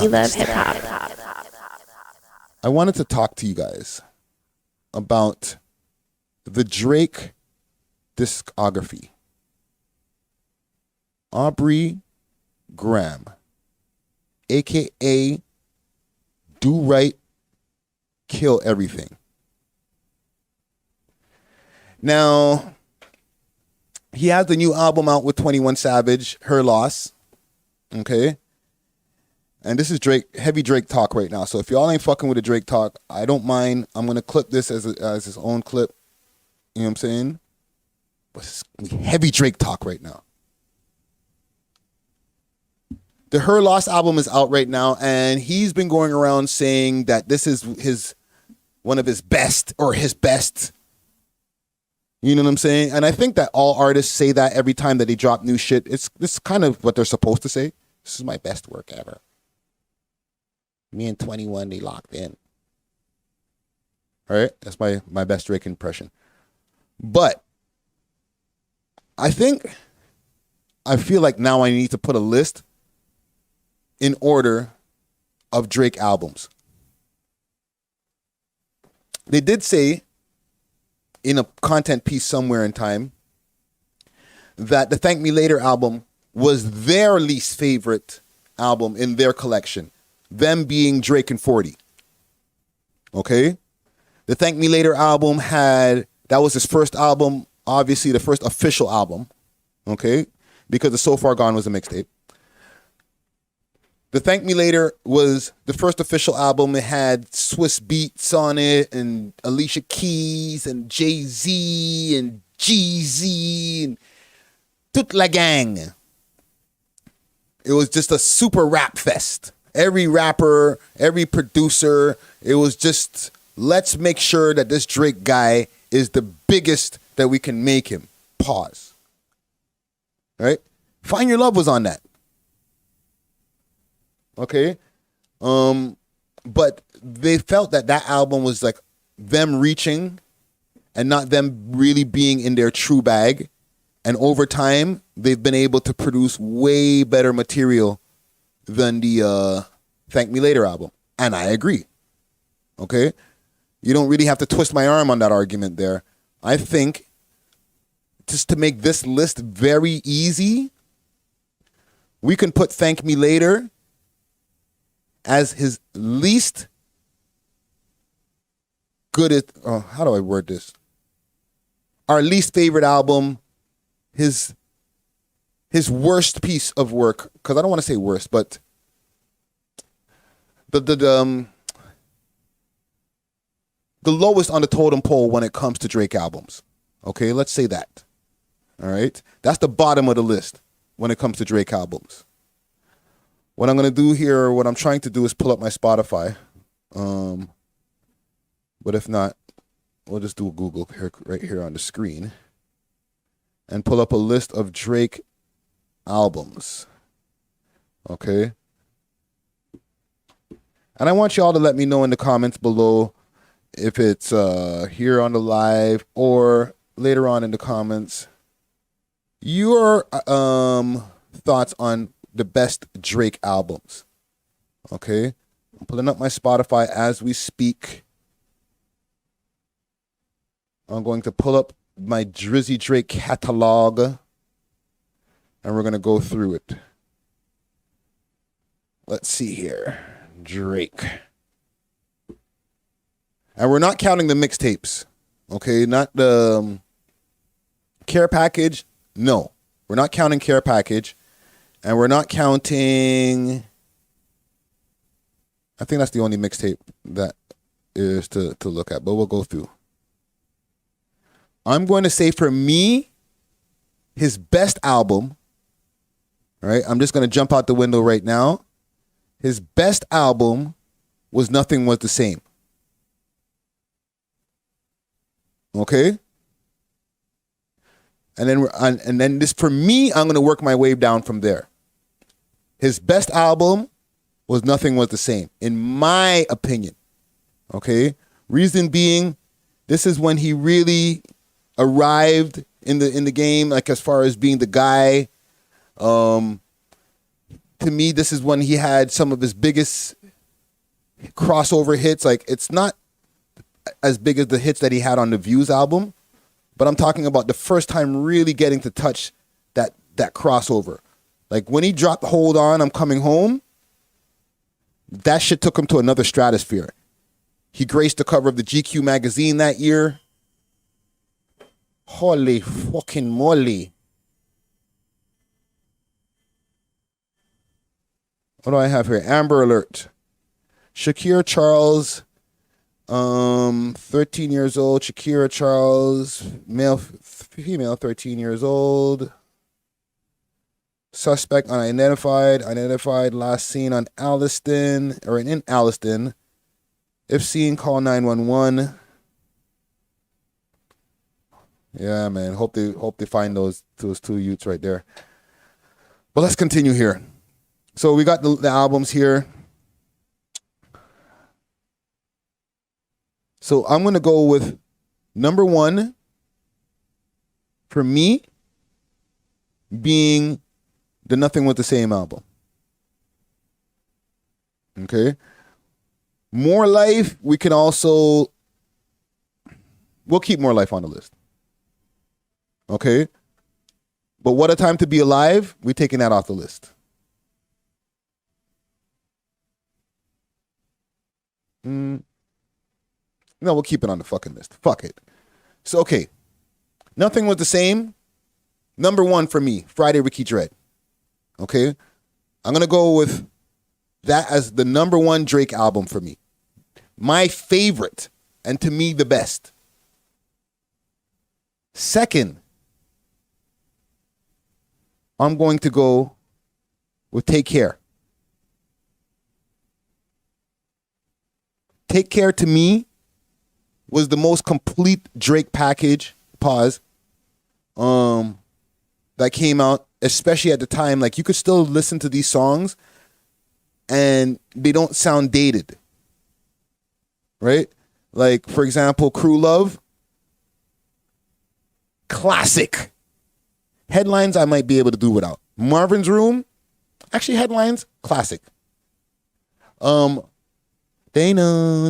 love hip hop. I wanted to talk to you guys about the Drake discography. Aubrey Graham, aka Do Right, Kill Everything. Now, he has the new album out with 21 Savage, Her Loss. Okay? And this is Drake, heavy Drake talk right now. So if y'all ain't fucking with the Drake talk, I don't mind. I'm going to clip this as his own clip. You know what I'm saying? But it's heavy Drake talk right now. The Her Loss album is out right now, and he's been going around saying that this is one of his best or his best. You know what I'm saying? And I think that all artists say that every time that they drop new shit. It's kind of what they're supposed to say. This is my best work ever. Me and 21, they locked in. All right? That's my best Drake impression. But I feel like now I need to put a list in order of Drake albums. They did say in a content piece somewhere in time that the Thank Me Later album was their least favorite album in their collection. Them being Drake and 40. Okay? The Thank Me Later album that was his first album, obviously the first official album. Okay? Because the So Far Gone was a mixtape. The Thank Me Later was the first official album. It had Swiss Beats on it and Alicia Keys and Jay-Z and Jeezy and toute la gang. It was just a super rap fest. Every rapper, every producer, it was just, let's make sure that this Drake guy is the biggest that we can make him. Pause. Right? Find Your Love was on that. Okay? But they felt that album was like them reaching and not them really being in their true bag. And over time, they've been able to produce way better material than the Thank Me Later album. And I agree. Okay? You don't really have to twist my arm on that argument there. I think just to make this list very easy, we can put Thank Me Later as his least good, how do I word this? Our least favorite album, his worst piece of work, because I don't want to say worst, but the lowest on the totem pole when it comes to Drake albums. Okay, let's say that. All right? That's the bottom of the list when it comes to Drake albums. What I'm going to do here, or what I'm trying to do, is pull up my Spotify. But if not, we'll just do a Google here, right here on the screen, and pull up a list of Drake albums. Okay? And I want y'all to let me know in the comments below if it's here on the live or later on in the comments your thoughts on the best Drake albums. Okay? I'm pulling up my Spotify as we speak. I'm going to pull up my Drizzy Drake catalog, and we're going to go through it. Let's see here. Drake. And we're not counting the mixtapes. Okay? Not the Care Package. No. We're not counting Care Package. And we're not counting, I think that's the only mixtape that is to look at, but we'll go through. I'm going to say, for me, his best album, all right, I'm just going to jump out the window right now. His best album was Nothing Was the Same. Okay? And then this, for me, I'm going to work my way down from there. His best album was Nothing Was the Same, in my opinion. Okay? Reason being, this is when he really arrived in the game, like as far as being the guy. to me, this is when he had some of his biggest crossover hits. Like, it's not as big as the hits that he had on the Views album, but I'm talking about the first time really getting to touch that crossover. Like, when he dropped Hold On, I'm Coming Home, that shit took him to another stratosphere. He graced the cover of the GQ magazine that year. Holy fucking moly. What do I have here? Amber Alert. Shakira Charles, 13 years old. Shakira Charles, female, 13 years old. Suspect unidentified. Identified last seen on Alliston, or in Alliston. If seen, call 911. Yeah, man. Hope they find those two youths right there. But let's continue here. So we got the albums here. So I'm going to go with number one for me being the Nothing Was the Same album. Okay. More Life, we'll keep More Life on the list. Okay. But What a Time to Be Alive, we're taking that off the list. No, we'll keep it on the fucking list. Fuck it. So, okay. Nothing Was the Same. Number one for me, Friday Ricky Dread. Okay? I'm going to go with that as the number one Drake album for me. My favorite, and to me, the best. Second, I'm going to go with Take Care. Take Care to me was the most complete Drake package, that came out, especially at the time. Like, you could still listen to these songs and they don't sound dated. Right? Like, for example, Crew Love, classic. Headlines I might be able to do without. Marvin's Room, actually Headlines, classic. They know.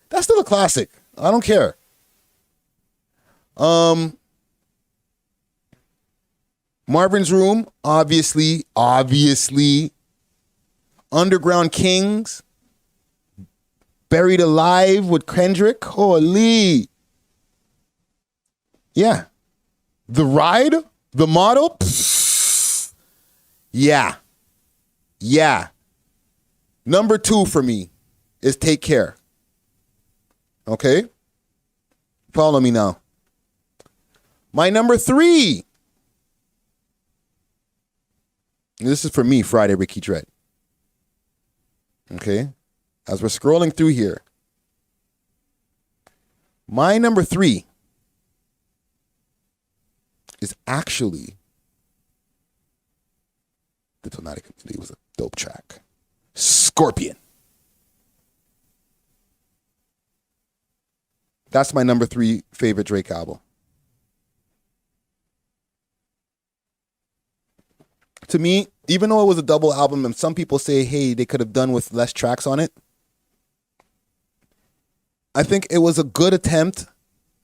That's still a classic. I don't care. Marvin's Room, obviously. Underground Kings. Buried Alive with Kendrick. Holy. Yeah. The Ride, The Model. Yeah. Number two for me is Take Care. Okay? Follow me now. My number three. This is for me, Friday Ricky Dread. Okay? As we're scrolling through here. My number three is actually Diplomatic Immunity. Was a dope track. Scorpion. That's my number three favorite Drake album. To me, even though it was a double album and some people say, hey, they could have done with less tracks on it, I think it was a good attempt,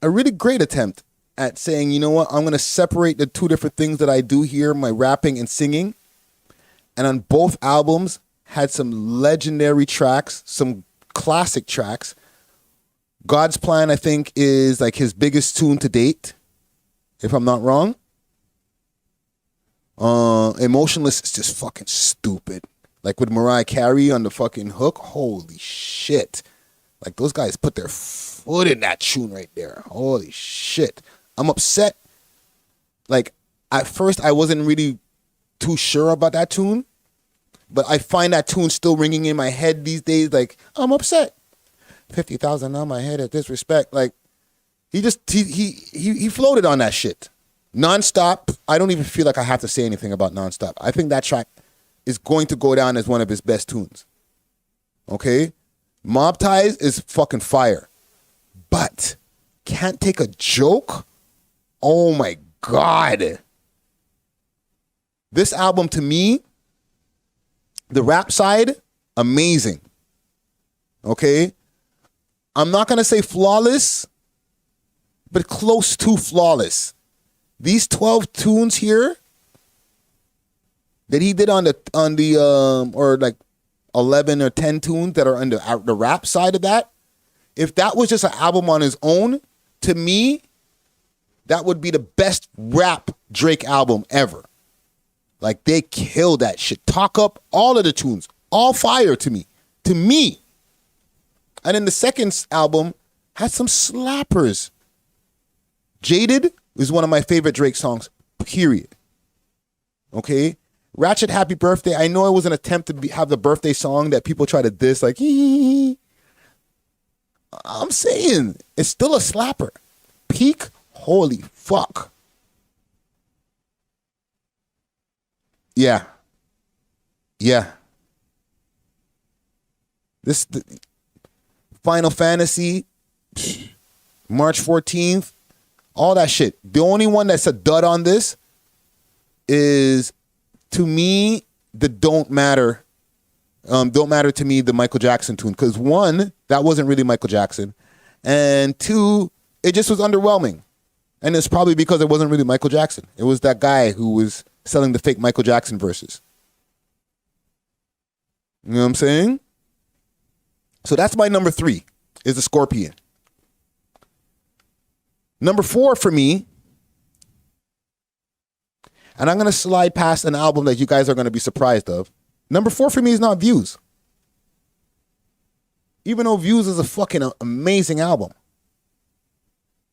a really great attempt at saying, you know what, I'm going to separate the two different things that I do here, my rapping and singing. And on both albums, had some legendary tracks, some classic tracks. God's Plan, I think, is like his biggest tune to date, if I'm not wrong. Emotionless is just fucking stupid. Like with Mariah Carey on the fucking hook. Holy shit. Like, those guys put their foot in that tune right there. Holy shit. I'm upset. Like, at first I wasn't really too sure about that tune, but I find that tune still ringing in my head these days. Like, I'm upset. 50,000 on my head at disrespect. Like, he floated on that shit. Nonstop. I don't even feel like I have to say anything about Nonstop. I think that track is going to go down as one of his best tunes. Okay? Mob Ties is fucking fire. But Can't Take a Joke? Oh my God. This album, to me, the rap side, amazing. Okay? I'm not going to say flawless, but close to flawless. These 12 tunes here that he did on the or like 11 or 10 tunes that are on the rap side of that, if that was just an album on his own, to me, that would be the best rap Drake album ever. Like, they killed that shit. Talk Up, all of the tunes, all fire to me. To me. And then the second album had some slappers. Jaded is one of my favorite Drake songs, period. Okay? Ratchet Happy Birthday, I know it was an attempt to have the birthday song that people try to diss, like, I'm saying, it's still a slapper. Peak, holy fuck. Yeah. This Final Fantasy, March 14th, all that shit. The only one that's a dud on this is, to me, the Don't Matter to me, the Michael Jackson tune. Because one, that wasn't really Michael Jackson. And two, it just was underwhelming. And it's probably because it wasn't really Michael Jackson. It was that guy who was selling the fake Michael Jackson verses. You know what I'm saying? So that's my number 3, is The Scorpion. Number 4 for me, and I'm going to slide past an album that you guys are going to be surprised of. Number 4 for me is not Views. Even though Views is a fucking amazing album.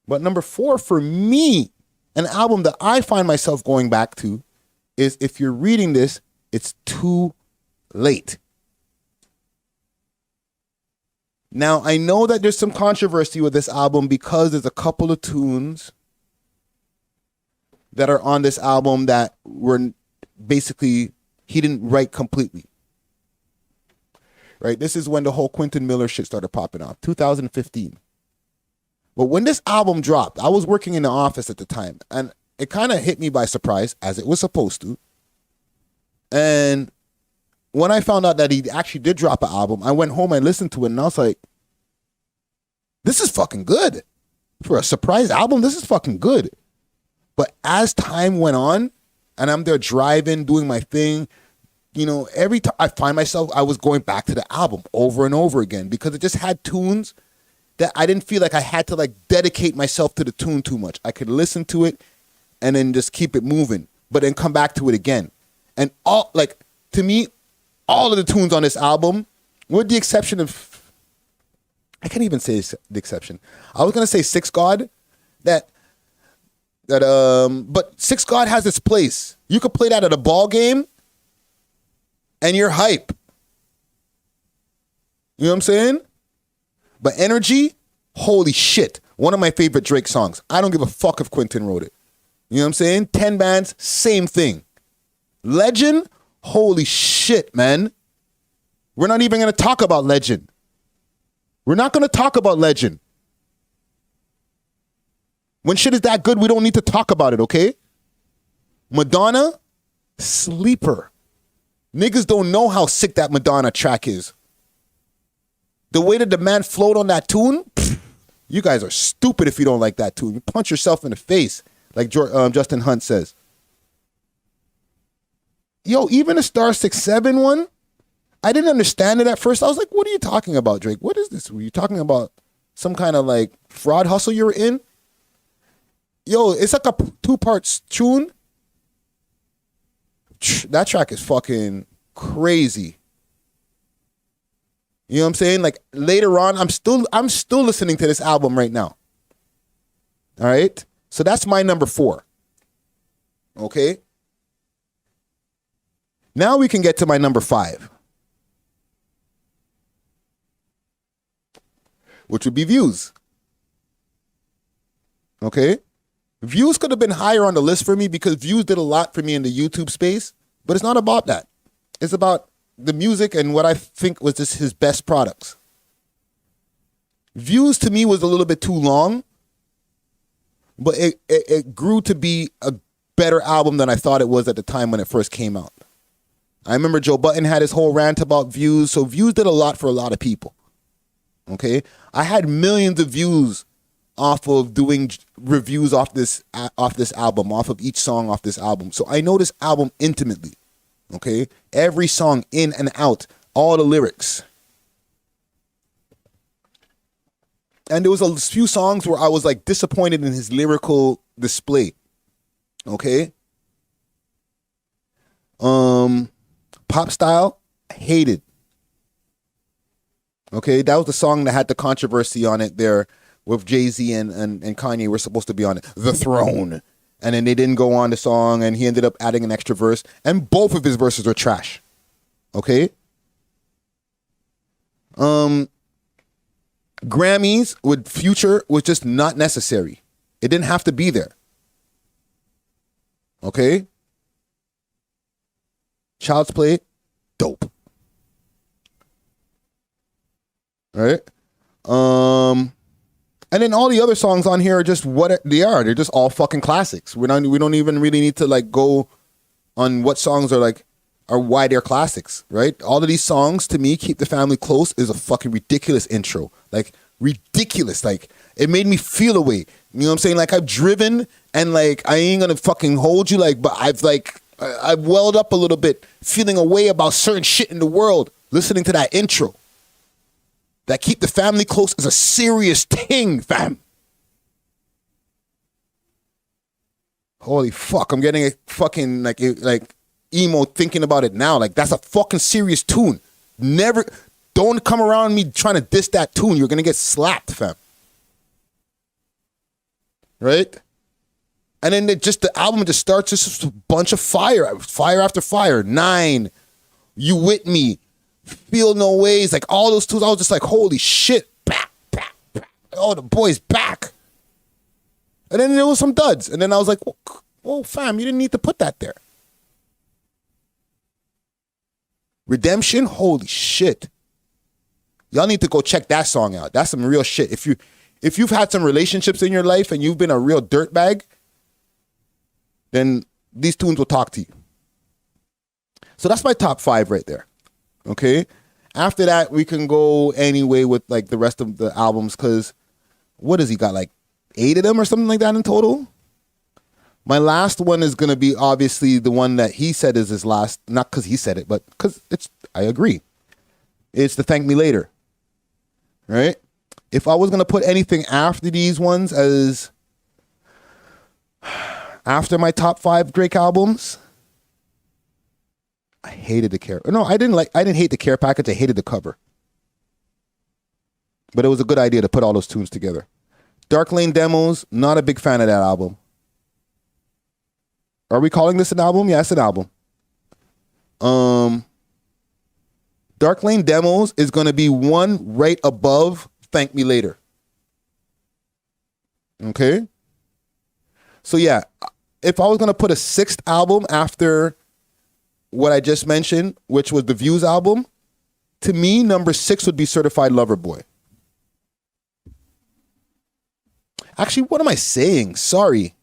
But number 4 for me, an album that I find myself going back to, is If You're Reading This, It's Too Late. Now, I know that there's some controversy with this album because there's a couple of tunes that are on this album that were basically, he didn't write completely. Right? This is when the whole Quentin Miller shit started popping off, 2015. But when this album dropped, I was working in the office at the time, and it kind of hit me by surprise, as it was supposed to. And when I found out that he actually did drop an album, I went home and listened to it, and I was like, this is fucking good. For a surprise album, this is fucking good. But as time went on, and I'm there driving, doing my thing, you know, every time I find myself, I was going back to the album over and over again because it just had tunes that I didn't feel like I had to like dedicate myself to the tune too much. I could listen to it and then just keep it moving, but then come back to it again. And all, like, to me, all of the tunes on this album, with the exception of, I can't even say the exception. I was gonna say Six God, but Six God has its place. You could play that at a ball game, and you're hype. You know what I'm saying? But Energy, holy shit, one of my favorite Drake songs. I don't give a fuck if Quentin wrote it. You know what I'm saying? 10 Bands, same thing. Legend, holy shit, man. We're not even going to talk about Legend. We're not going to talk about Legend. When shit is that good, we don't need to talk about it, okay? Madonna, sleeper. Niggas don't know how sick that Madonna track is. The way that the man flowed on that tune, you guys are stupid if you don't like that tune. You punch yourself in the face, like Justin Hunt says. Yo, even the Star 6-7 one, I didn't understand it at first. I was like, what are you talking about, Drake? What is this? Were you talking about some kind of like fraud hustle you were in? Yo, it's like a 2-part tune. That track is fucking crazy. You know what I'm saying? Like later on, I'm still listening to this album right now. All right? So that's my number 4. Okay? Now we can get to my number 5. Which would be Views. Okay? Views could have been higher on the list for me because Views did a lot for me in the YouTube space, but it's not about that. It's about the music and what I think was just his best products. Views to me was a little bit too long, but it grew to be a better album than I thought it was at the time when it first came out. I remember Joe Budden had his whole rant about views, so views did a lot for a lot of people. Okay? I had millions of views off of doing reviews off this album, off of each song off this album. So I know this album intimately. Okay? Every song in and out, all the lyrics. And there was a few songs where I was like disappointed in his lyrical display. Okay? Pop Style, hated. Okay, that was the song that had the controversy on it there with Jay-Z and Kanye were supposed to be on it. The Throne. And then they didn't go on the song and he ended up adding an extra verse. And both of his verses are trash. Okay? Grammys with Future was just not necessary. It didn't have to be there. Okay? Child's Play, dope. Right? And then all the other songs on here are just what they are. They're just all fucking classics. We don't even really need to like go on what songs are why they're classics, right? All of these songs to me, Keep the Family Close is a fucking ridiculous intro. Like ridiculous. Like it made me feel a way. You know what I'm saying? Like I've driven and like I ain't gonna fucking hold you like, but I've welled up a little bit, feeling a way about certain shit in the world, listening to that intro. That Keep the Family Close is a serious thing, fam. Holy fuck, I'm getting a fucking like emo thinking about it now. Like that's a fucking serious tune. Don't come around me trying to diss that tune. You're gonna get slapped, fam. Right? And then the album just starts just a bunch of fire after fire. 9, You With Me, Feel No Ways, like all those tunes. I was just like, holy shit, back. Oh, the boy's back. And then there was some duds. And then I was like, well, fam, you didn't need to put that there. Redemption, holy shit. Y'all need to go check that song out. That's some real shit. If you've had some relationships in your life and you've been a real dirtbag, then these tunes will talk to you. So that's my top 5 right there. Okay? After that, we can go anyway with like the rest of the albums because what has he got, like 8 of them or something like that in total? My last one is going to be obviously the one that he said is his last, not because he said it, but because I agree. It's the Thank Me Later. Right? If I was going to put anything after these ones as after my top 5 Drake albums, I hated the care. No, I didn't hate the care package. I hated the cover. But it was a good idea to put all those tunes together. Dark Lane Demos, not a big fan of that album. Are we calling this an album? Yeah, it's an album. Dark Lane Demos is going to be one right above Thank Me Later. Okay? So yeah, if I was going to put a 6th album after what I just mentioned, which was the Views album, to me, number 6 would be Certified Lover Boy. Actually, what am I saying? Sorry.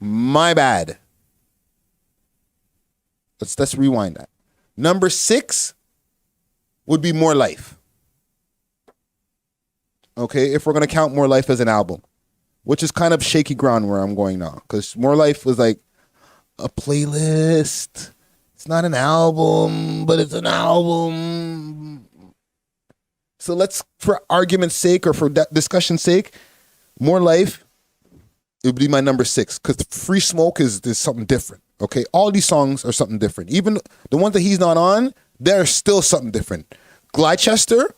My bad. Let's rewind that. Number 6 would be More Life. Okay, if we're going to count More Life as an album, which is kind of shaky ground where I'm going now, because More Life was like a playlist. It's not an album, but it's an album. So let's, for argument's sake or for discussion's sake, More Life, it would be my number 6, because Free Smoke is something different. Okay, all these songs are something different. Even the ones that he's not on, they're still something different. Glychester,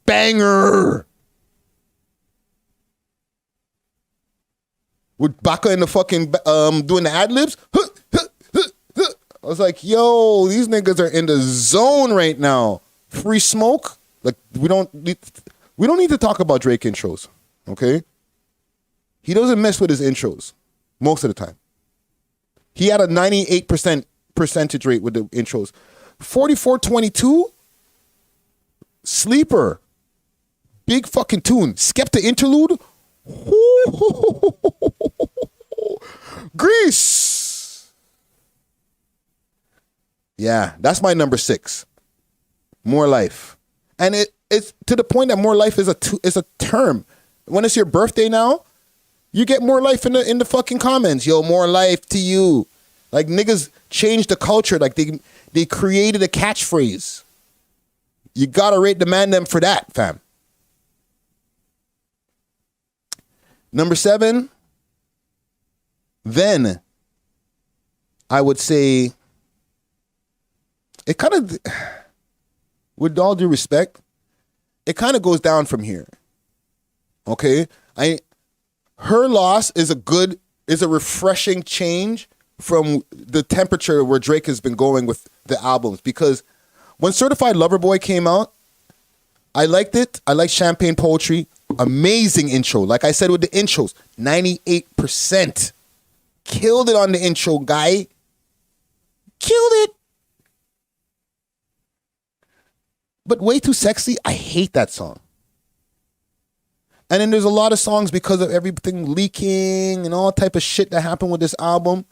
banger. With Baka in the fucking doing the ad libs. I was like, yo, these niggas are in the zone right now. Free Smoke, like we don't need to talk about Drake intros. Okay, he doesn't mess with his intros most of the time. He had a 98% percentage rate with the intros. 4422, Sleeper, big fucking tune. Skepta interlude. Grease. Yeah, that's my number 6. More Life. And it's to the point that More Life is a term. When it's your birthday now, you get more life in the fucking comments. Yo, more life to you. Like, niggas changed the culture. Like, they created a catchphrase. You gotta rate the man them for that, fam. Number 7, then I would say it kind of, with all due respect, it kind of goes down from here. Okay? Her Loss is a refreshing change from the temperature where Drake has been going with the albums, because when Certified Lover Boy came out, I liked it. I liked Champagne Poetry. Amazing intro. Like I said with the intros, 98%. Killed it on the intro, guy. Killed it. But Way Too Sexy, I hate that song. And then there's a lot of songs because of everything leaking and all type of shit that happened with this album.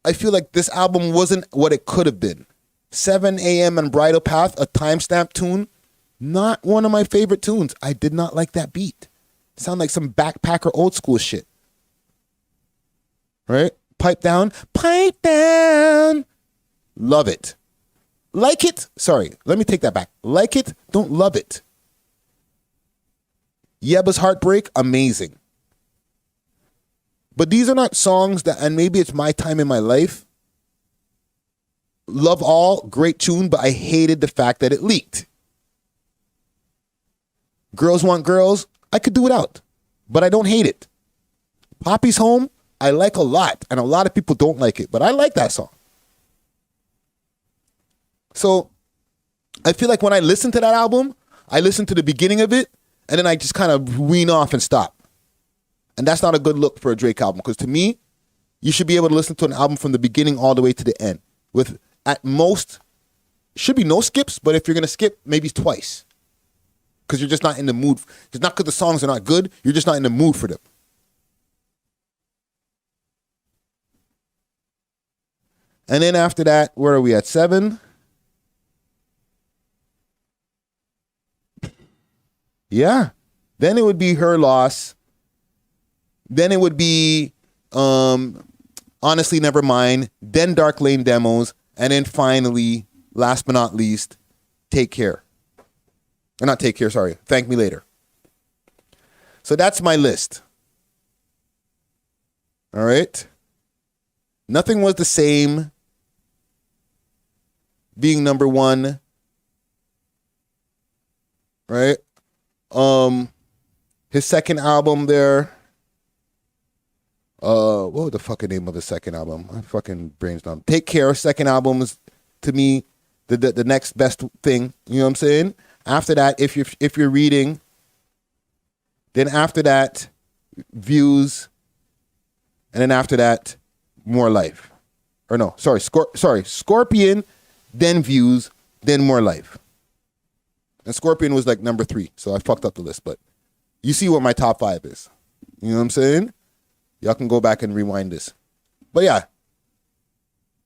I feel like this album wasn't what it could have been. 7 a.m. and Bridal Path, a timestamp tune, not one of my favorite tunes. I did not like that beat. Sound like some backpacker old school shit. Right? Pipe Down. Pipe Down. Love it. Like it. Sorry, let me take that back. Like it, don't love it. Yeba's Heartbreak, amazing. But these are not songs that, and maybe it's my time in my life. Love All, great tune, but I hated the fact that it leaked. Girls Want Girls, I could do without, but I don't hate it. Poppy's Home, I like a lot, and a lot of people don't like it, but I like that song. So I feel like when I listen to that album, I listen to the beginning of it, and then I just kind of wean off and stop. And that's not a good look for a Drake album, because to me, you should be able to listen to an album from the beginning all the way to the end. With, at most, should be no skips, but if you're going to skip, maybe twice. Because you're just not in the mood. It's not because the songs are not good, you're just not in the mood for them. And then after that, where are we at? 7? Yeah. Then it would be Her Loss. Then it would be Honestly Nevermind. Then Dark Lane Demos. And then finally, last but not least, Take Care. Or not Take Care, sorry. Thank Me Later. So that's my list. All right. Nothing Was the Same being number 1. Right? His second album there. What was the fucking name of his second album? My fucking brain's numb. Take Care, second album is, to me, the next best thing. You know what I'm saying? After that, if you're reading, then after that, Views, and then after that, More Life. Or no, sorry, Scorpion, then Views, then More Life. And Scorpion was like number 3, so I fucked up the list, but you see what my top 5 is. You know what I'm saying? Y'all can go back and rewind this. But yeah,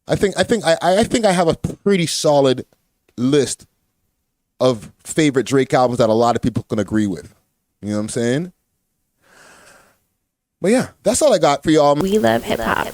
I think I have a pretty solid list of favorite Drake albums that a lot of people can agree with. You know what I'm saying? But yeah, that's all I got for y'all. We love hip hop.